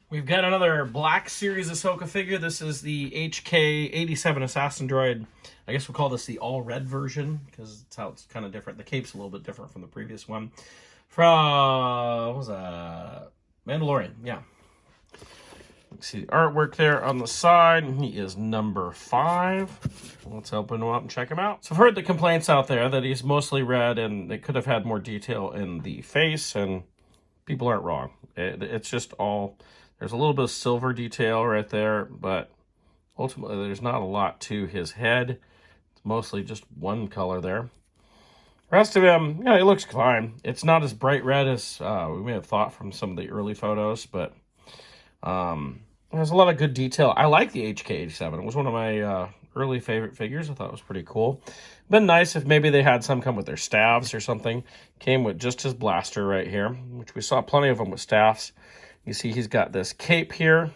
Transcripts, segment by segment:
We've got another Black Series Ahsoka figure. This is the HK-87 Assassin Droid. I guess we'll call this the all-red version, because it's how it's kind of different. The cape's a little bit different from the previous one. From, what was that? Mandalorian, yeah. You can see the artwork there on the side. He is number 5. Let's open him up and check him out. So I've heard the complaints out there that he's mostly red, and they could have had more detail in the face, and people aren't wrong. It's just all... There's a little bit of silver detail right there, but ultimately there's not a lot to his head. It's mostly just one color there. Rest of him, yeah, he looks fine. It's not as bright red as we may have thought from some of the early photos, but there's a lot of good detail. I like the HK-87. It was one of my early favorite figures. I thought it was pretty cool. Been nice if maybe they had some come with their staffs or something. Came with just his blaster right here, which we saw plenty of them with staffs. You see he's got this cape here.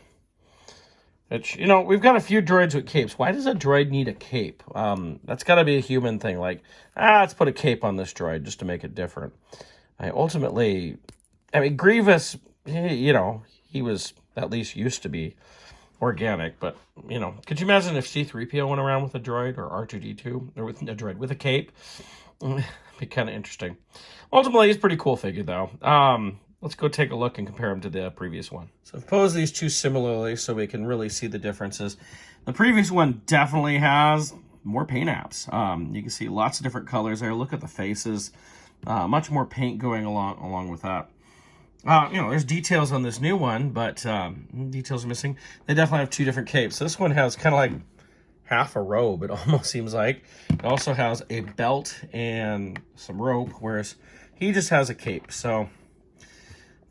Which, you know, we've got a few droids with capes. Why does a droid need a cape? That's got to be a human thing. Like, let's put a cape on this droid just to make it different. Ultimately, I mean, Grievous, you know, he was at least used to be organic. But, you know, could you imagine if C-3PO went around with a droid, or R2-D2, or with a droid with a cape? It'd be kind of interesting. Ultimately, he's a pretty cool figure, though. Let's go take a look and compare them to the previous one. So I've posed these two similarly so we can really see the differences. The previous one definitely has more paint apps. You can see lots of different colors there. Look at the faces. Much more paint going along with that. You know, there's details on this new one, but details are missing. They definitely have two different capes. This one has kind of like half a robe, it almost seems like. It also has a belt and some rope, whereas he just has a cape. So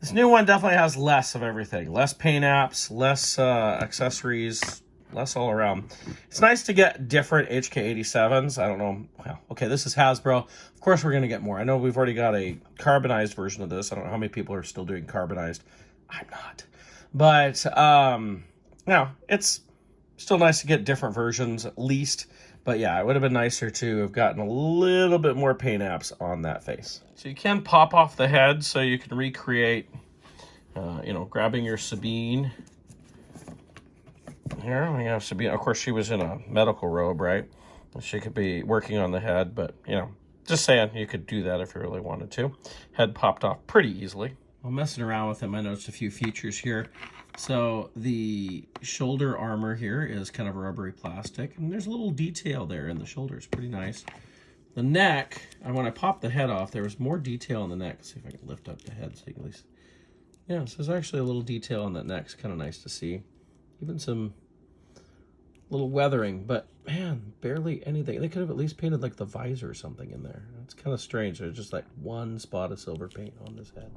this new one definitely has less of everything. Less paint apps, less accessories, less all around. It's nice to get different HK-87s. I don't know. Well, okay, this is Hasbro. Of course we're going to get more. I know we've already got a carbonized version of this. I don't know how many people are still doing carbonized. I'm not. But, you know, it's still nice to get different versions at least. But yeah, it would have been nicer to have gotten a little bit more paint apps on that face. So you can pop off the head so you can recreate, you know, grabbing your Sabine. Here we have Sabine. Of course, she was in a medical robe, right? She could be working on the head, but, you know, just saying you could do that if you really wanted to. Head popped off pretty easily. While messing around with him, I noticed a few features here. So the shoulder armor here is kind of rubbery plastic, and there's a little detail there in the shoulders, pretty nice. The neck, and when I popped the head off, there was more detail on the neck. Let's see if I can lift up the head so you can at least... Yeah, so there's actually a little detail on that neck. It's kind of nice to see. Even some little weathering, but man, barely anything. They could have at least painted like the visor or something in there. It's kind of strange. There's just like one spot of silver paint on this head.